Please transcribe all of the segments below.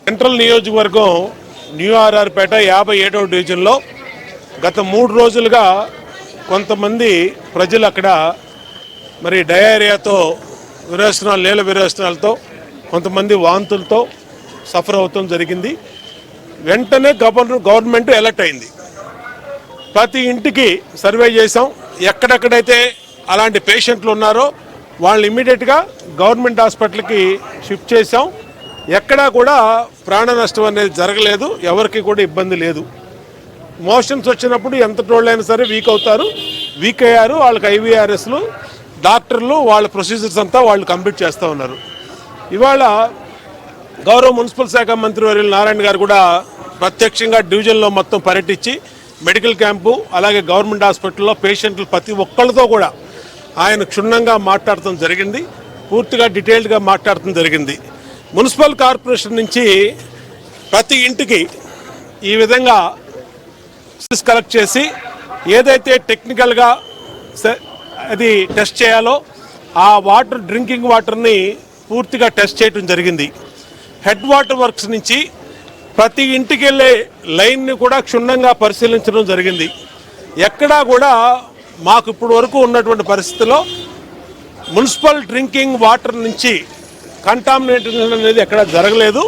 Central నియోజకవర్గం new RR Peta 57వ డివిజన్లో గత 3 రోజులుగా కొంతమంది ప్రజలు అక్కడ మరి డయేరియాతో విరోచనాలు నీళ్ళ విరోచనాలతో కొంతమంది వాంతులతో సఫర్ అవుతాం జరిగింది. వెంటనే గవర్నమెంట్ అలర్ట్ అయింది. ప్రతి ఇంటికి సర్వే చేసాం. ఎక్కడెక్కడైతే అలాంటి పేషెంట్లు ఉన్నారో వాళ్ళు ఇమ్మీడియట్గా గవర్నమెంట్ హాస్పిటల్కి షిఫ్ట్ చేసాం. ఎక్కడా కూడా ప్రాణ నష్టం అనేది జరగలేదు. ఎవరికి కూడా ఇబ్బంది లేదు. మోషన్స్ వచ్చినప్పుడు ఎంత టోళ్ళైనా సరే వీక్ అవుతారు. వీక్ అయ్యారు. వాళ్ళకి ఐవీఆర్ఎస్లు డాక్టర్లు వాళ్ళ ప్రొసీజర్స్ అంతా వాళ్ళు కంప్లీట్ చేస్తూ ఉన్నారు. ఇవాళ గౌరవ మున్సిపల్ శాఖ మంత్రి వర్యులు నారాయణ గారు కూడా ప్రత్యక్షంగా డివిజన్లో మొత్తం పర్యటించి మెడికల్ క్యాంపు అలాగే గవర్నమెంట్ హాస్పిటల్లో పేషెంట్లు ప్రతి ఒక్కళ్ళతో కూడా ఆయన క్షుణ్ణంగా మాట్లాడటం జరిగింది. పూర్తిగా డీటెయిల్డ్గా మాట్లాడటం జరిగింది. మున్సిపల్ కార్పొరేషన్ నుంచి ప్రతి ఇంటికి ఈ విధంగా కలెక్ట్ చేసి ఏదైతే టెక్నికల్గా అది టెస్ట్ చేయాలో ఆ వాటర్ డ్రింకింగ్ వాటర్ని పూర్తిగా టెస్ట్ చేయడం జరిగింది. హెడ్ వాటర్ వర్క్స్ నుంచి ప్రతి ఇంటికి వెళ్ళే లైన్ని కూడా క్షుణ్ణంగా పరిశీలించడం జరిగింది. ఎక్కడా కూడా మాకు ఇప్పుడు వరకు ఉన్నటువంటి పరిస్థితిలో మున్సిపల్ డ్రింకింగ్ వాటర్ నుంచి కంటామినేషన్ అనేది ఎక్కడా జరగలేదు.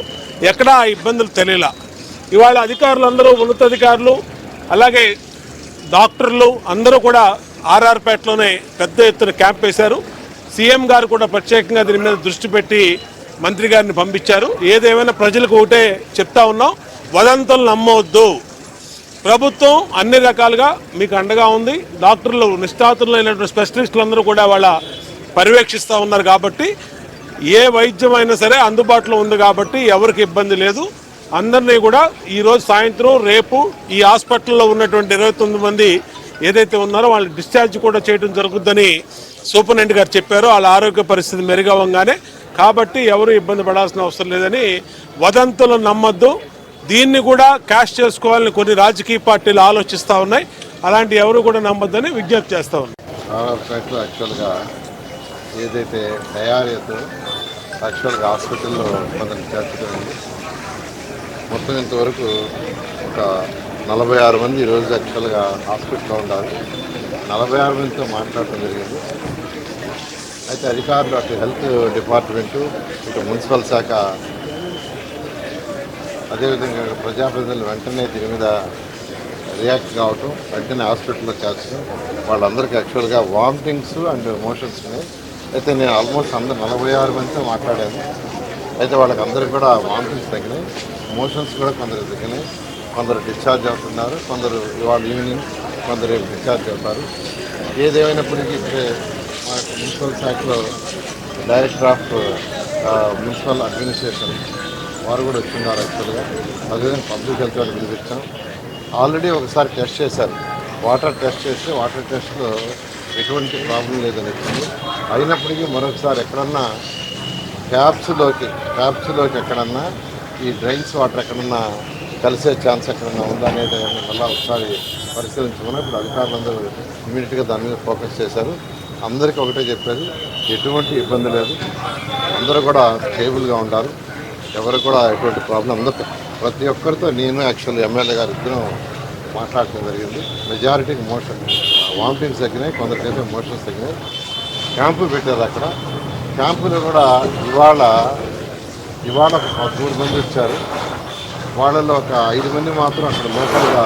ఎక్కడా ఇబ్బందులు తెలియలా. ఇవాళ అధికారులందరూ ఉన్నతాధికారులు అలాగే డాక్టర్లు అందరూ కూడా ఆర్ఆర్పేటలోనే పెద్ద ఎత్తున క్యాంప్ వేశారు. సీఎం గారు కూడా ప్రత్యేకంగా దీని మీద దృష్టి పెట్టి మంత్రి గారిని పంపించారు. ఏదేమైనా ప్రజలకు ఒకటే చెప్తా ఉన్నాం, వదంతులు నమ్మవద్దు. ప్రభుత్వం అన్ని రకాలుగా మీకు అండగా ఉంది. డాక్టర్లు నిష్ణాతులైనటువంటి స్పెషలిస్టులు అందరూ కూడా వాళ్ళ పర్యవేక్షిస్తూ ఉన్నారు. కాబట్టి ఏ వైద్యం అయినా సరే అందుబాటులో ఉంది. కాబట్టి ఎవరికి ఇబ్బంది లేదు. అందరినీ కూడా ఈరోజు సాయంత్రం రేపు ఈ హాస్పిటల్లో ఉన్నటువంటి 29 మంది ఏదైతే ఉన్నారో వాళ్ళు డిశ్చార్జ్ కూడా చేయడం జరుగుతుందని సూపరింటెండెంట్ గారు చెప్పారు. వాళ్ళ ఆరోగ్య పరిస్థితి మెరుగవగానే. కాబట్టి ఎవరు ఇబ్బంది పడాల్సిన అవసరం లేదని వదంతులు నమ్మద్దు. దీన్ని కూడా క్యాష్ చేసుకోవాలని కొన్ని రాజకీయ పార్టీలు ఆలోచిస్తూ ఉన్నాయి. అలాంటి ఎవరు కూడా నమ్మొద్దని విజ్ఞప్తి చేస్తూ ఉన్నాయి. యాక్చువల్గా ఏదైతే డయారియాతో యాక్చువల్గా హాస్పిటల్లో కొందరు చేర్చడం మొత్తం ఇంతవరకు ఒక 46 మంది ఈరోజు యాక్చువల్గా హాస్పిటల్లో ఉన్నారు. 46 మందితో మాట్లాడటం జరిగింది. అయితే అధికారులు అటు హెల్త్ డిపార్ట్మెంటు ఇటు మున్సిపల్ శాఖ అదేవిధంగా ప్రజాప్రతినిధులు వెంటనే దీని మీద రియాక్ట్ కావటం, వెంటనే హాస్పిటల్లో చేర్చడం. వాళ్ళందరికీ యాక్చువల్గా వామిటింగ్స్ అండ్ మోషన్స్ ఉన్నాయి. అయితే నేను ఆల్మోస్ట్ 46 మందితో మాట్లాడాను. అయితే వాళ్ళకి అందరికి కూడా వామిటింగ్స్ తగ్గినాయి, మోషన్స్ కూడా కొందరు తగ్గినాయి. కొందరు డిశ్చార్జ్ అవుతున్నారు, కొందరు ఇవాళ ఈవినింగ్, కొందరు డిశ్చార్జ్ అవుతారు. ఏదేమైనప్పటికీ ఇప్పుడే మా మున్సిపల్ శాఖలో డైరెక్టర్ ఆఫ్ మున్సిపల్ అడ్మినిస్ట్రేషన్ వారు కూడా వచ్చిన్నారు. యాక్చువల్గా అదేవిధంగా పబ్లిక్ హెల్త్ వాళ్ళు పిలిపించాం. ఆల్రెడీ ఒకసారి టెస్ట్ చేశారు. వాటర్ టెస్ట్ చేస్తే వాటర్ టెస్ట్లో ఎటువంటి ప్రాబ్లం లేదని వచ్చింది. అయినప్పటికీ మరొకసారి ఎక్కడన్నా ట్యాప్స్లోకి ఎక్కడన్నా ఈ డ్రైన్స్ వాటర్ ఎక్కడన్నా కలిసే ఛాన్స్ ఎక్కడన్నా ఉందా అనేది మళ్ళీ ఒకసారి పరిశీలించుకున్నా. ఇప్పుడు అధికారులందరూ ఇమీడియట్గా దాని మీద ఫోకస్ చేశారు. అందరికీ ఒకటే చెప్పేది, ఎటువంటి ఇబ్బంది లేదు. అందరూ కూడా స్టేబుల్గా ఉంటారు. ఎవరు కూడా ఎటువంటి ప్రాబ్లం అందరూ ప్రతి ఒక్కరితో నేను యాక్చువల్లీ ఎమ్మెల్యే గారు ఇద్దరం మాట్లాడటం జరిగింది. మెజారిటీకి వామిటింగ్స్ తగ్గినాయి, కొందరికైతే మోషన్స్ తగ్గినాయి. క్యాంపు పెట్టారు. అక్కడ క్యాంపులో కూడా ఇవాళ ఒక 13 మంది వచ్చారు. వాళ్ళలో ఒక 5 మంది మాత్రం అక్కడ లోకల్గా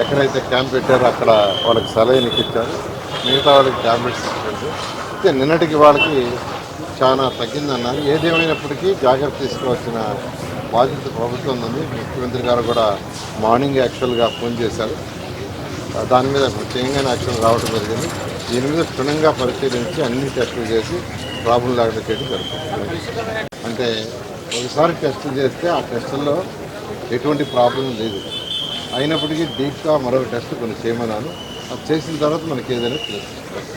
ఎక్కడైతే క్యాంప్ పెట్టారో అక్కడ వాళ్ళకి సలైన్ ఇచ్చారు. మిగతా వాళ్ళకి ట్యాబ్లెట్స్ ఇచ్చారు. అయితే నిన్నటికి వాళ్ళకి చాలా తగ్గిందన్నారు. ఏదేమైనప్పటికీ జాగ్రత్త తీసుకోవాల్సిన బాధ్యత ప్రభుత్వం ఉంది. ముఖ్యమంత్రి గారు కూడా మార్నింగ్ యాక్చువల్గా ఫోన్ చేశారు. దాని మీద ప్రత్యేకంగానే యాక్షన్ రావడం జరిగింది. దీని మీద క్షుణ్ణంగా పరిశీలించి అన్ని టెస్టులు చేసి ప్రాబ్లం లేకుండా చేయడం జరుగుతుంది. అంటే ఒకసారి టెస్టులు చేస్తే ఆ టెస్టుల్లో ఎటువంటి ప్రాబ్లం లేదు. అయినప్పటికీ డీప్గా మరొక టెస్ట్ కొన్ని చేయమన్నాను. అది చేసిన తర్వాత మనకి ఏదైనా తెలుస్తుంది.